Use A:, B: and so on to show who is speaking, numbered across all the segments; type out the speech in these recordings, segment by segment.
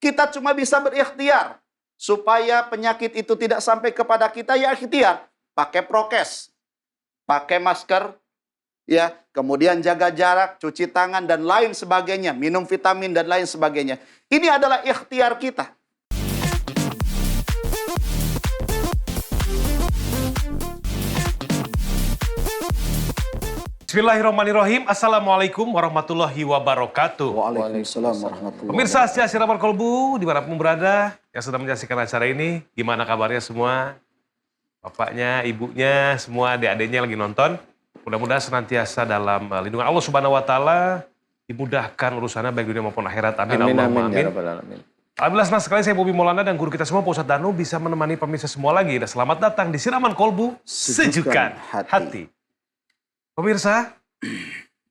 A: Kita cuma bisa berikhtiar. Supaya penyakit itu tidak sampai kepada kita, ya ikhtiar. Pakai prokes, pakai masker, ya, kemudian jaga jarak, cuci tangan, dan lain sebagainya. Minum vitamin dan lain sebagainya. Ini adalah ikhtiar kita.
B: Bismillahirrahmanirrahim. Assalamualaikum warahmatullahi wabarakatuh.
A: Waalaikumsalam warahmatullahi
B: Pemirsa setia Siraman Kolbu, dimanapun berada, yang sedang menyaksikan acara ini, gimana kabarnya semua? Bapaknya, ibunya, semua adik-adiknya lagi nonton. Mudah-mudahan senantiasa dalam lindungan Allah Subhanahu Wa Taala, dimudahkan urusannya baik dunia maupun akhirat. Amin.
C: Amin.
B: Alhamdulillah senang sekali saya Bobi Maulana dan guru kita semua Pak Ustadz Danu bisa menemani pemirsa semua lagi. Dan selamat datang di Siraman Kolbu, Sejukan Hati. Pemirsa,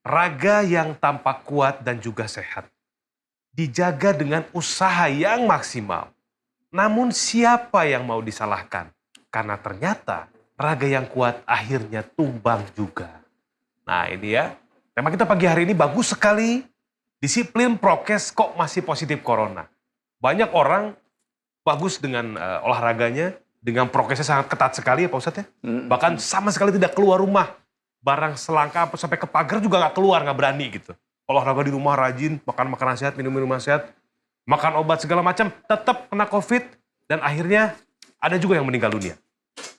B: raga yang tampak kuat dan juga sehat, dijaga dengan usaha yang maksimal. Namun siapa yang mau disalahkan? Karena ternyata raga yang kuat akhirnya tumbang juga. Nah ini ya, tema kita pagi hari ini bagus sekali. Disiplin prokes kok masih positif corona. Banyak orang bagus dengan olahraganya, dengan prokesnya sangat ketat sekali ya Pak Ustadz ya. Bahkan sama sekali tidak keluar rumah. Barang selangkah sampai ke pagar juga nggak keluar, nggak berani gitu. Olahraga di rumah rajin, makan makanan sehat, minum minuman sehat, makan obat segala macam, tetap kena COVID dan akhirnya ada juga yang meninggal dunia.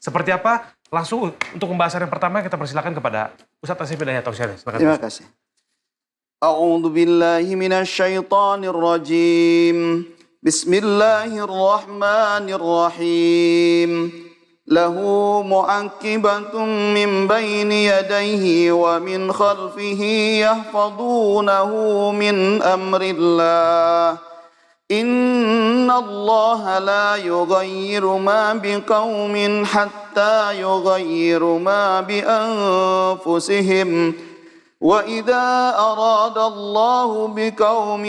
B: Seperti apa? Langsung untuk pembahasan yang pertama kita persilakan kepada Ustadz Asif Hidayat Tausyari.
A: Terima kasih. A'udzu billahi minasyaitonir rajim. Bismillahirrahmanirrahim. له معقبة من بين يديه ومن خلفه يحفظونه من أمر الله إن الله لا يغير ما بقوم حتى يغيروا ما بأنفسهم وإذا أراد الله بقوم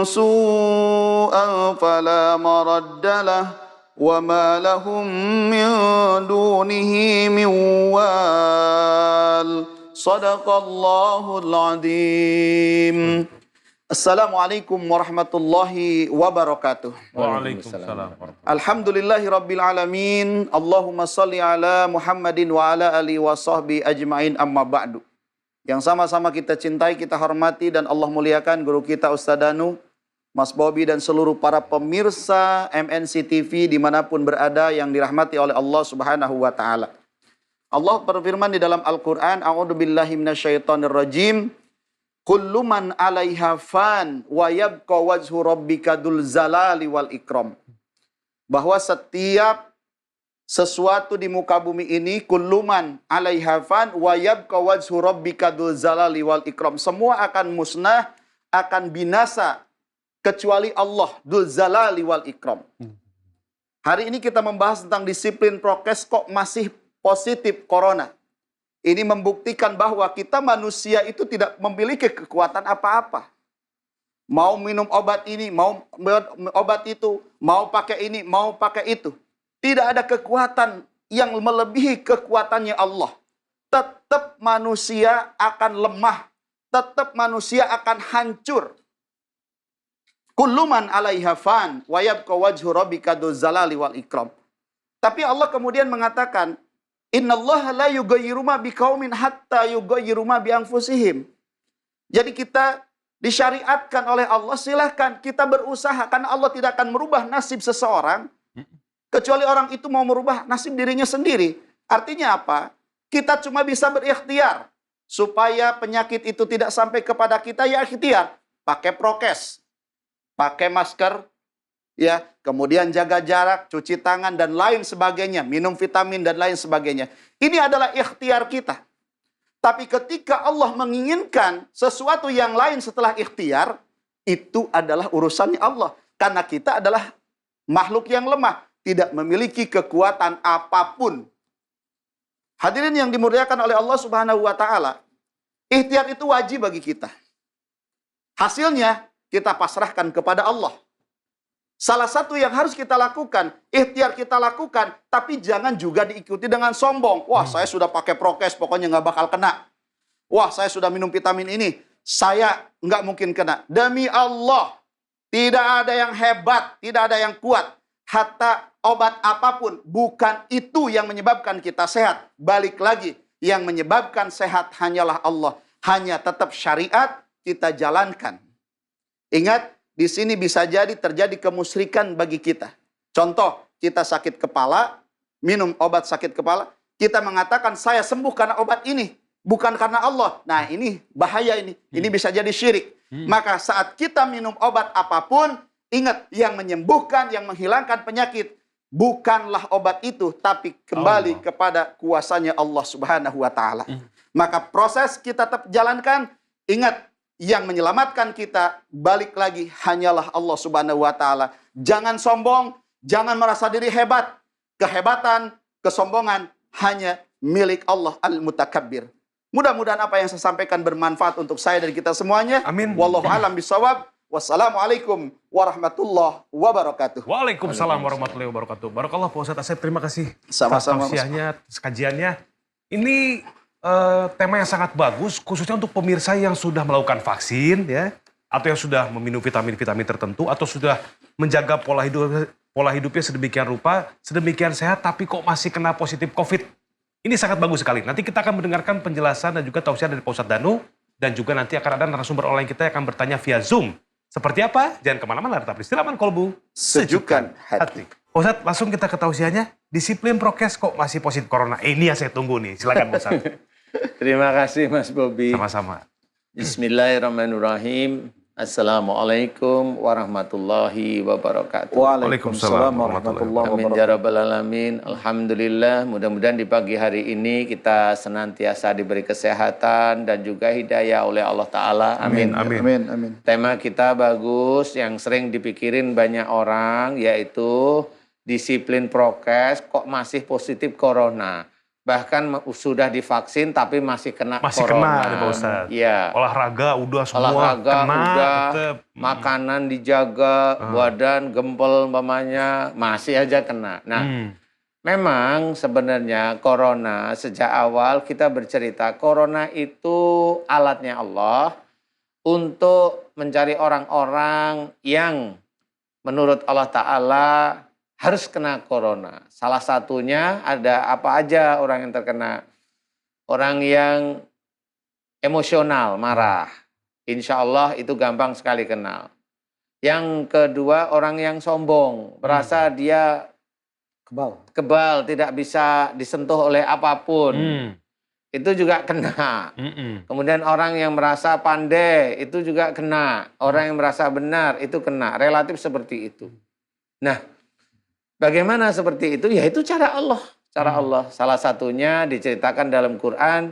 A: سوءا فلا مرد له وما لهم من دونه من وال صدق الله العظيم. Assalamualaikum warahmatullahi wabarakatuh.
B: Waalaikumsalam.
A: Alhamdulillahi rabbil alamin. Allahumma salli ala Muhammadin wa ala alihi wa sahbihi ajma'in, amma ba'du. Yang sama-sama kita cintai, kita hormati dan Allah muliakan guru kita Ustadz Danu, Mas Bobi dan seluruh para pemirsa MNC TV dimanapun berada yang dirahmati oleh Allah Subhanahu Wa Taala. Allah berfirman di dalam Al-Quran, A'udzubillahi minasyaitonirrajim, kullu man 'alaiha fan wa yabqa wajhu rabbika dzul zalali wal ikram. Bahwa setiap sesuatu di muka bumi ini, kullu man 'alaiha fan wa yabqa wajhu rabbika dzul zalali wal ikram. Semua akan musnah, akan binasa, kecuali Allah, Dzul Zalali wal Ikram. Hari ini kita membahas tentang disiplin prokes kok masih positif corona. Ini membuktikan bahwa kita manusia itu tidak memiliki kekuatan apa-apa. Mau minum obat ini, mau obat itu, mau pakai ini, mau pakai itu. Tidak ada kekuatan yang melebihi kekuatannya Allah. Tetap manusia akan lemah. Tetap manusia akan hancur. Kullu man 'alaiha fan wa yabqa wajhu rabbika dzul zalali wal ikram. Tapi Allah kemudian mengatakan, innallaha la yughayyiru ma biqaumin hatta yughayyiru ma bi anfusihim. Jadi kita disyariatkan oleh Allah, silahkan kita berusaha karena Allah tidak akan merubah nasib seseorang kecuali orang itu mau merubah nasib dirinya sendiri. Artinya apa? Kita cuma bisa berikhtiar supaya penyakit itu tidak sampai kepada kita, ya ikhtiar. Pakai prokes, pakai masker, ya, kemudian jaga jarak, cuci tangan dan lain sebagainya, minum vitamin dan lain sebagainya. Ini adalah ikhtiar kita. Tapi ketika Allah menginginkan sesuatu yang lain setelah ikhtiar, itu adalah urusannya Allah. Karena kita adalah makhluk yang lemah, tidak memiliki kekuatan apapun. Hadirin yang dimuliakan oleh Allah Subhanahu Wa Taala, ikhtiar itu wajib bagi kita. Hasilnya kita pasrahkan kepada Allah. Salah satu yang harus kita lakukan, ikhtiar kita lakukan, tapi jangan juga diikuti dengan sombong. Wah, saya sudah pakai prokes, pokoknya nggak bakal kena. Wah, saya sudah minum vitamin ini, saya nggak mungkin kena. Demi Allah, Tidak ada yang hebat, tidak ada yang kuat. Hatta obat apapun, bukan itu yang menyebabkan kita sehat. Balik lagi, yang menyebabkan sehat hanyalah Allah. Hanya tetap syariat kita jalankan. Ingat, di sini bisa jadi terjadi kemusyrikan bagi kita. Contoh, kita sakit kepala, minum obat sakit kepala, kita mengatakan saya sembuh karena obat ini, bukan karena Allah. Nah, ini bahaya ini. Ini bisa jadi syirik. Maka saat kita minum obat apapun, ingat yang menyembuhkan, yang menghilangkan penyakit bukanlah obat itu, tapi kembali kepada kuasanya Allah Subhanahu wa taala. Maka proses kita tetap jalankan, ingat yang menyelamatkan kita balik lagi hanyalah Allah Subhanahu wa taala. Jangan sombong, jangan merasa diri hebat. Kehebatan, kesombongan hanya milik Allah Al-Mutakabbir. Mudah-mudahan apa yang saya sampaikan bermanfaat untuk saya dan kita semuanya.
B: Amin.
A: Wallahu a'lam bishawab. Wassalamualaikum warahmatullahi wabarakatuh.
B: Waalaikumsalam warahmatullahi wabarakatuh. Barakallah Pak Ustadz Asep, terima kasih.
A: Sama-sama, Mas.
B: Tausiahnya, kajiannya. Ini tema yang sangat bagus, khususnya untuk pemirsa yang sudah melakukan vaksin, ya, atau yang sudah meminum vitamin-vitamin tertentu, atau sudah menjaga pola hidupnya sedemikian rupa, sedemikian sehat, tapi kok masih kena positif COVID. Ini sangat bagus sekali. Nanti kita akan mendengarkan penjelasan dan juga tausiah dari Pak Ustadz Danu, dan juga nanti akan ada narasumber online kita yang akan bertanya via Zoom. Seperti apa? Jangan kemana-mana, tetap di Siraman Kolbu,
A: Sejukkan hati.
B: Pak Ustadz, langsung kita ke tausiahnya. Disiplin prokes kok masih positif corona. Ini yang saya tunggu nih. Silakan Pak Ustadz.
C: Terima kasih Mas Bobi.
B: Sama-sama.
C: Bismillahirrahmanirrahim. Assalamualaikum warahmatullahi wabarakatuh.
A: Waalaikumsalam warahmatullahi
C: Amin
A: wabarakatuh.
C: ya rabbal alamin. Alhamdulillah, mudah-mudahan di pagi hari ini kita senantiasa diberi kesehatan dan juga hidayah oleh Allah Ta'ala. Amin.
A: Amin.
C: Tema kita bagus, yang sering dipikirin banyak orang, yaitu disiplin prokes kok masih positif corona. Bahkan sudah divaksin tapi masih kena
B: Masih
C: corona.
B: kena nih Pak Ustadz.
C: Iya.
B: Olahraga udah semua
C: Olahraga
B: kena.
C: udah,
B: tetep.
C: makanan dijaga, badan gempel umpamanya, masih aja kena. Nah, memang sebenarnya corona sejak awal kita bercerita, corona itu alatnya Allah untuk mencari orang-orang yang menurut Allah Ta'ala harus kena corona. Salah satunya ada apa aja orang yang terkena. Orang yang emosional, marah. Insya Allah itu gampang sekali kenal. Yang kedua orang yang sombong. Merasa dia kebal, tidak bisa disentuh oleh apapun. Itu juga kena. Kemudian orang yang merasa pandai, itu juga kena. Orang yang merasa benar, itu kena. Relatif seperti itu. Nah, bagaimana seperti itu? Ya itu cara Allah. Cara Allah. Salah satunya diceritakan dalam Quran.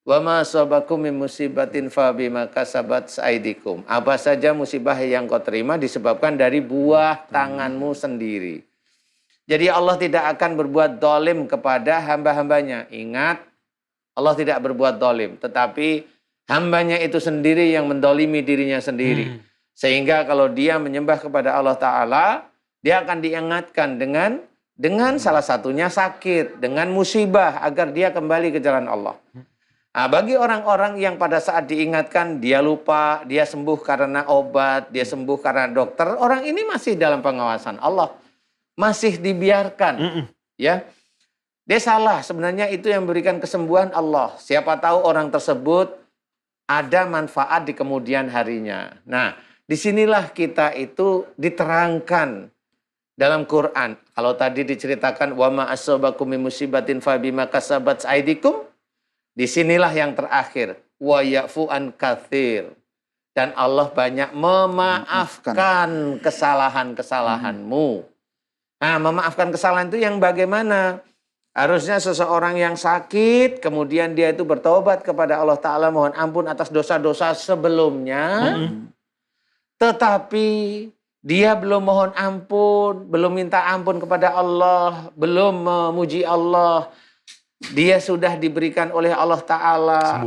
C: Wa ma asabakum min musibatin fa bima kasabat aydikum. Apa saja musibah yang kau terima disebabkan dari buah tanganmu sendiri. Jadi Allah tidak akan berbuat dolim kepada hamba-hambanya. Ingat, Allah tidak berbuat dolim. Tetapi hambanya itu sendiri yang mendolimi dirinya sendiri. Sehingga kalau dia menyembah kepada Allah Ta'ala, dia akan diingatkan dengan salah satunya sakit, dengan musibah agar dia kembali ke jalan Allah. Nah, bagi orang-orang yang pada saat diingatkan dia lupa, dia sembuh karena obat, dia sembuh karena dokter, orang ini masih dalam pengawasan Allah, masih dibiarkan, ya. Dia salah, sebenarnya itu yang memberikan kesembuhan Allah. Siapa tahu orang tersebut ada manfaat di kemudian harinya. Nah, disinilah kita itu diterangkan dalam Quran. Kalau tadi diceritakan wa ma asabakum min musibatin fa bima kasabat aydikum, disinilah yang terakhir wa ya'fu an katsir. Dan Allah banyak memaafkan kesalahan-kesalahanmu. Nah, memaafkan kesalahan itu yang bagaimana? Harusnya seseorang yang sakit, kemudian dia itu bertobat kepada Allah Ta'ala, mohon ampun atas dosa-dosa sebelumnya. Tetapi dia belum mohon ampun, belum minta ampun kepada Allah, belum memuji Allah. Dia sudah diberikan oleh Allah Ta'ala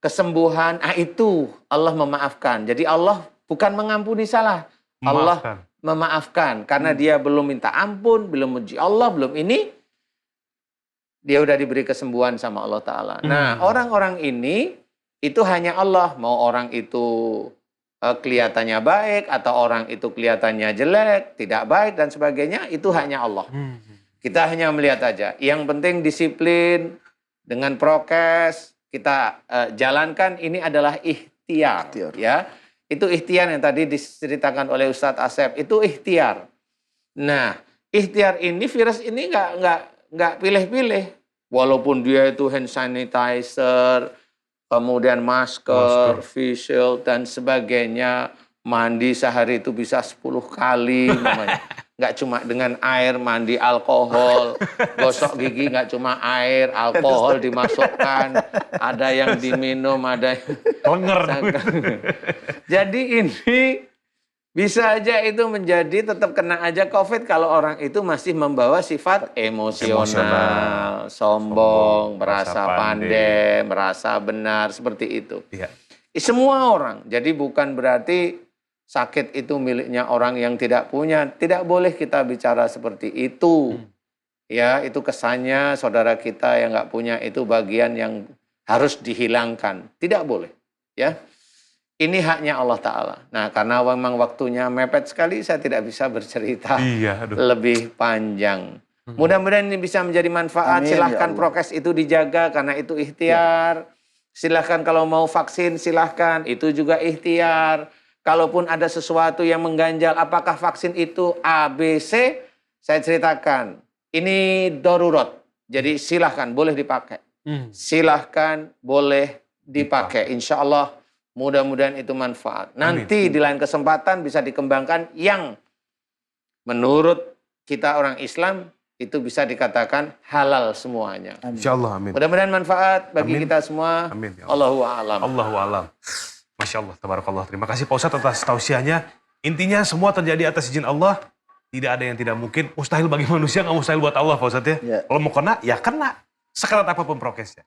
C: kesembuhan. Ah, itu Allah memaafkan. Jadi Allah bukan mengampuni salah. Allah memaafkan. Karena dia belum minta ampun, belum memuji Allah, belum ini. Dia udah diberi kesembuhan sama Allah Ta'ala. Nah, orang-orang ini, itu hanya Allah. Mau orang itu kelihatannya baik atau orang itu kelihatannya jelek, tidak baik dan sebagainya, itu hanya Allah. Kita hanya melihat aja. Yang penting disiplin dengan prokes kita jalankan, ini adalah ikhtiar. Ya. Itu ikhtiar yang tadi diceritakan oleh Ustadz Asep, itu ikhtiar. Nah, ikhtiar ini, virus ini nggak pilih-pilih. Walaupun dia itu hand sanitizer, kemudian masker, face shield, dan sebagainya. Mandi sehari itu bisa 10 kali namanya. Nggak cuma dengan air, mandi alkohol. Gosok gigi nggak cuma air, alkohol dimasukkan. Ada yang diminum, ada yang...
B: Lenger.
C: Jadi ini bisa aja itu menjadi tetap kena aja COVID kalau orang itu masih membawa sifat emosional, sombong, merasa pandai, merasa benar, seperti itu.
B: Iya.
C: Semua orang. Jadi bukan berarti sakit itu miliknya orang yang tidak punya. Tidak boleh kita bicara seperti itu. Ya, itu kesannya saudara kita yang nggak punya itu bagian yang harus dihilangkan. Tidak boleh. Ya. Ini haknya Allah Ta'ala. Nah, karena memang waktunya mepet sekali, saya tidak bisa bercerita lebih panjang. Mudah-mudahan ini bisa menjadi manfaat.
A: Amin,
C: silahkan
A: ya Allah.
C: prokes itu dijaga karena itu ikhtiar. Silahkan kalau mau vaksin, silahkan. Itu juga ikhtiar. Kalaupun ada sesuatu yang mengganjal, apakah vaksin itu A, B, C, saya ceritakan. Ini darurat. Jadi silahkan, boleh dipakai. Silahkan, boleh dipakai. Insya Allah, mudah-mudahan itu manfaat. Nanti di lain kesempatan bisa dikembangkan yang menurut kita orang Islam, itu bisa dikatakan halal semuanya.
B: Insya Allah, amin.
C: Mudah-mudahan manfaat bagi kita semua.
B: Amin. Ya
C: Allahu a'lam.
B: Allahu a'lam. Masya Allah, tabarakallah. Terima kasih Pak Ustadz atas tausiahnya. Intinya semua terjadi atas izin Allah. Tidak ada yang tidak mungkin. Mustahil bagi manusia, nggak mustahil buat Allah Pak Ustadz ya. Kalau mau kena, ya kena. Sekerat apapun prokesnya.